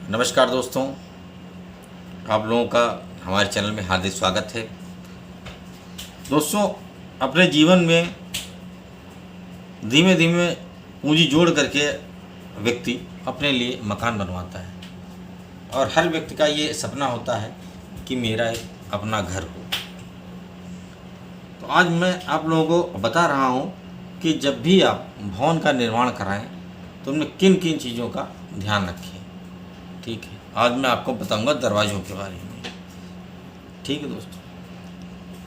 नमस्कार दोस्तों, आप लोगों का हमारे चैनल में हार्दिक स्वागत है। दोस्तों, अपने जीवन में धीमे धीमे पूंजी जोड़ करके व्यक्ति अपने लिए मकान बनवाता है और हर व्यक्ति का ये सपना होता है कि मेरा एक अपना घर हो। तो आज मैं आप लोगों को बता रहा हूँ कि जब भी आप भवन का निर्माण कराएं तो उनमें किन किन चीज़ों का ध्यान रखें। ठीक है, आज मैं आपको बताऊंगा दरवाज़ों के बारे में। ठीक है दोस्तों,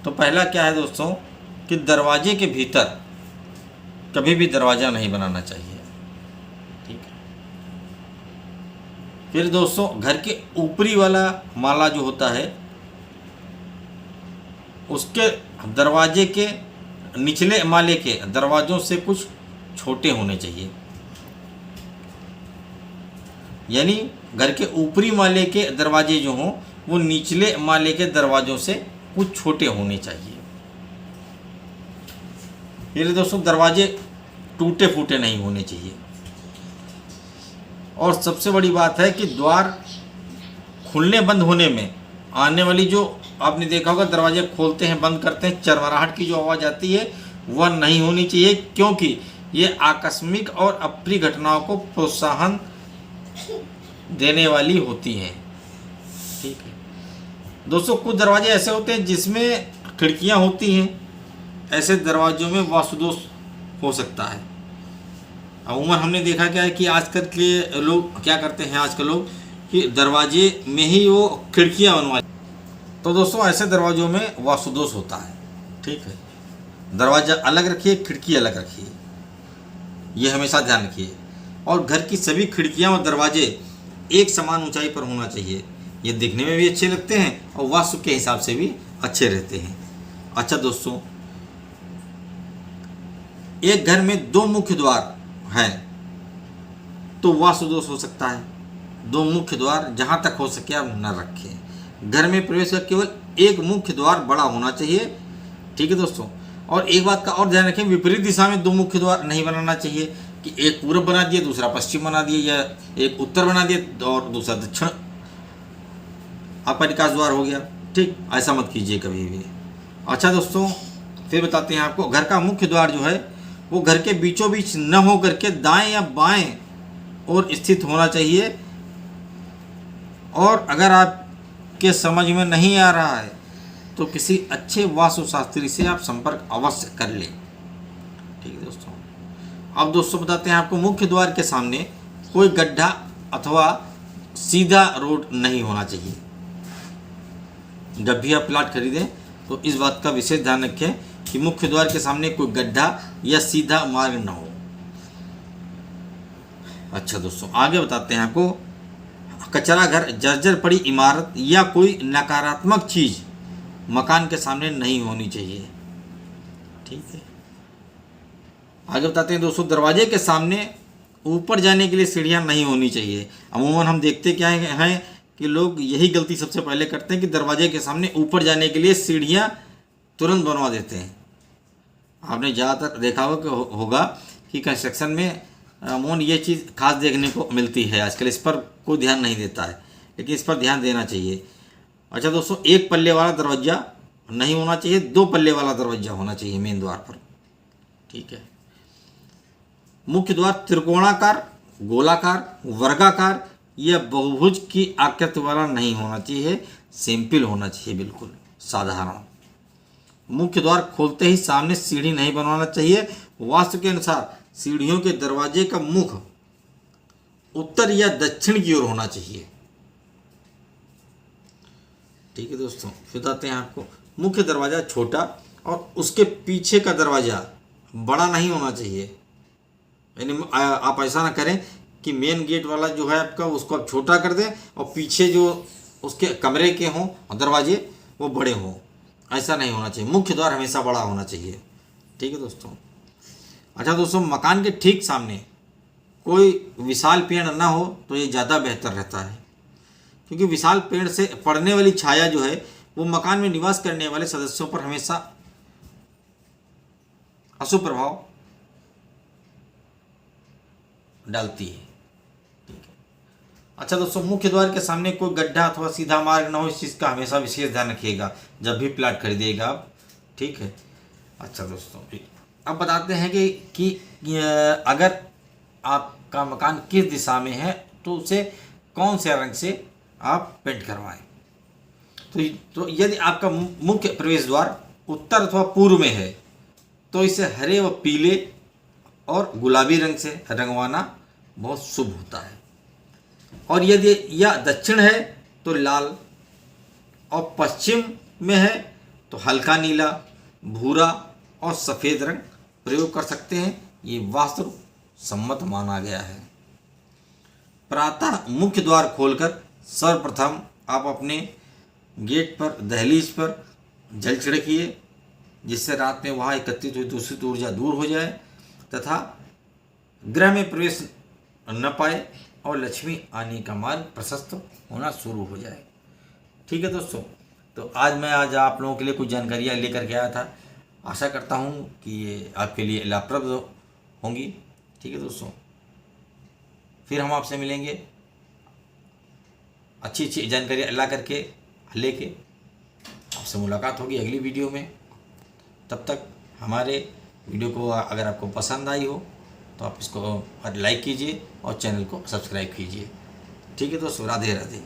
तो पहला क्या है दोस्तों कि दरवाजे के भीतर कभी भी दरवाज़ा नहीं बनाना चाहिए। ठीक है। फिर दोस्तों, घर के ऊपरी वाला माला जो होता है उसके दरवाजे के निचले माले के दरवाज़ों से कुछ छोटे होने चाहिए। यानी घर के ऊपरी माले के दरवाजे जो हों वो निचले माले के दरवाज़ों से कुछ छोटे होने चाहिए। फिर दोस्तों, दरवाजे टूटे फूटे नहीं होने चाहिए। और सबसे बड़ी बात है कि द्वार खुलने बंद होने में आने वाली जो आपने देखा होगा दरवाजे खोलते हैं बंद करते हैं चरमराहट की जो आवाज़ आती है वह नहीं होनी चाहिए, क्योंकि ये आकस्मिक और अप्रिय घटनाओं को प्रोत्साहन देने वाली होती हैं। ठीक है दोस्तों, कुछ दरवाजे ऐसे होते हैं जिसमें खिड़कियां होती हैं, ऐसे दरवाजों में वास्तुदोष हो सकता है। अमूमन हमने देखा क्या है कि आजकल के लोग क्या करते हैं, आजकल लोग कि दरवाजे में ही वो खिड़कियां बनवा। तो दोस्तों, ऐसे दरवाजों में वास्तुदोष होता है। ठीक है, दरवाज़ा अलग रखिए, खिड़की अलग रखिए, ये हमेशा ध्यान रखिए। और घर की सभी खिड़कियां और दरवाजे एक समान ऊंचाई पर होना चाहिए। ये दिखने में भी अच्छे लगते हैं और वास्तु के हिसाब से भी अच्छे रहते हैं। अच्छा दोस्तों, एक घर में दो मुख्य द्वार हैं तो वास्तु दोष हो सकता है। दो मुख्य द्वार जहां तक हो सके आप न रखें। घर में प्रवेश का केवल एक मुख्य द्वार बड़ा होना चाहिए। ठीक है दोस्तों, और एक बात का और ध्यान रखें, विपरीत दिशा में दो मुख्य द्वार नहीं बनाना चाहिए कि एक पूर्व बना दिए दूसरा पश्चिम बना दिए, या एक उत्तर बना दिए और दूसरा दक्षिण आपका निकास द्वार हो गया। ठीक, ऐसा मत कीजिए कभी भी। अच्छा दोस्तों, फिर बताते हैं आपको, घर का मुख्य द्वार जो है वो घर के बीचों बीच न हो करके दाएं या बाएं और स्थित होना चाहिए। और अगर आपके समझ में नहीं आ रहा है तो किसी अच्छे वास्तुशास्त्री से आप संपर्क अवश्य कर लें। ठीक है दोस्तों, अब दोस्तों बताते हैं आपको, मुख्य द्वार के सामने कोई गड्ढा अथवा सीधा रोड नहीं होना चाहिए। जब भी आप प्लाट खरीदें तो इस बात का विशेष ध्यान रखें कि मुख्य द्वार के सामने कोई गड्ढा या सीधा मार्ग न हो। अच्छा दोस्तों, आगे बताते हैं आपको, कचरा घर, जर्जर पड़ी इमारत या कोई नकारात्मक चीज मकान के सामने नहीं होनी चाहिए। ठीक है, आगे बताते हैं दोस्तों, दरवाजे के सामने ऊपर जाने के लिए सीढ़ियां नहीं होनी चाहिए। अमूमन हम देखते क्या हैं कि लोग यही गलती सबसे पहले करते हैं कि दरवाजे के सामने ऊपर जाने के लिए सीढ़ियां तुरंत बनवा देते हैं। आपने ज़्यादातर देखा होगा कि कंस्ट्रक्शन में अमूमन ये चीज़ खास देखने को मिलती है आजकल। इस पर कोई ध्यान नहीं देता है, लेकिन इस पर ध्यान देना चाहिए। अच्छा दोस्तों, एक पल्ले वाला दरवाज़ा नहीं होना चाहिए, दो पल्ले वाला दरवाज़ा होना चाहिए मेन द्वार पर। ठीक है, मुख्य द्वार त्रिकोणाकार, गोलाकार, वर्गाकार या बहुभुज की आकृति वाला नहीं होना चाहिए, सिंपल होना चाहिए, बिल्कुल साधारण। मुख्य द्वार खोलते ही सामने सीढ़ी नहीं बनवाना चाहिए। वास्तु के अनुसार सीढ़ियों के दरवाजे का मुख उत्तर या दक्षिण की ओर होना चाहिए। ठीक है दोस्तों, फिर बताते हैं आपको, मुख्य दरवाजा छोटा और उसके पीछे का दरवाजा बड़ा नहीं होना चाहिए। यानी आप ऐसा ना करें कि मेन गेट वाला जो है आपका उसको आप छोटा कर दें और पीछे जो उसके कमरे के हों दरवाजे वो बड़े हों, ऐसा नहीं होना चाहिए। मुख्य द्वार हमेशा बड़ा होना चाहिए। ठीक है दोस्तों। अच्छा दोस्तों, मकान के ठीक सामने कोई विशाल पेड़ ना हो तो ये ज़्यादा बेहतर रहता है, क्योंकि विशाल पेड़ से पड़ने वाली छाया जो है वो मकान में निवास करने वाले सदस्यों पर हमेशा अशुभ प्रभाव डालती है। ठीक है, अच्छा दोस्तों, मुख्य द्वार के सामने कोई गड्ढा अथवा सीधा मार्ग ना हो, इस चीज़ का हमेशा विशेष ध्यान रखिएगा जब भी प्लाट खरीदिएगा आप। ठीक है। अच्छा दोस्तों, अब बताते हैं कि अगर आपका मकान किस दिशा में है तो उसे कौन से रंग से आप पेंट करवाएं। तो यदि आपका मुख्य प्रवेश द्वार उत्तर अथवा पूर्व में है तो इसे हरे व पीले और गुलाबी रंग से रंगवाना बहुत शुभ होता है। और यदि यह दक्षिण है तो लाल, और पश्चिम में है तो हल्का नीला, भूरा और सफ़ेद रंग प्रयोग कर सकते हैं। ये वास्तु सम्मत माना गया है। प्रातः मुख्य द्वार खोलकर सर्वप्रथम आप अपने गेट पर, दहलीज पर जल छिड़किए, जिससे रात में वहाँ एकत्रित हुई दूषित ऊर्जा दूर हो जाए तथा गृह में प्रवेश न पाए और लक्ष्मी आने का मार्ग प्रशस्त होना शुरू हो जाए। ठीक है दोस्तों, तो आज आप लोगों के लिए कुछ जानकारियाँ लेकर के आया था। आशा करता हूँ कि ये आपके लिए लाभप्रद होंगी। ठीक है दोस्तों, फिर हम आपसे मिलेंगे अच्छी जानकारियाँ ला करके लेके आपसे मुलाकात होगी अगली वीडियो में। तब तक हमारे वीडियो को अगर आपको पसंद आई हो तो आप इसको लाइक कीजिए और चैनल को सब्सक्राइब कीजिए। ठीक है दोस्तों, राधे राधे।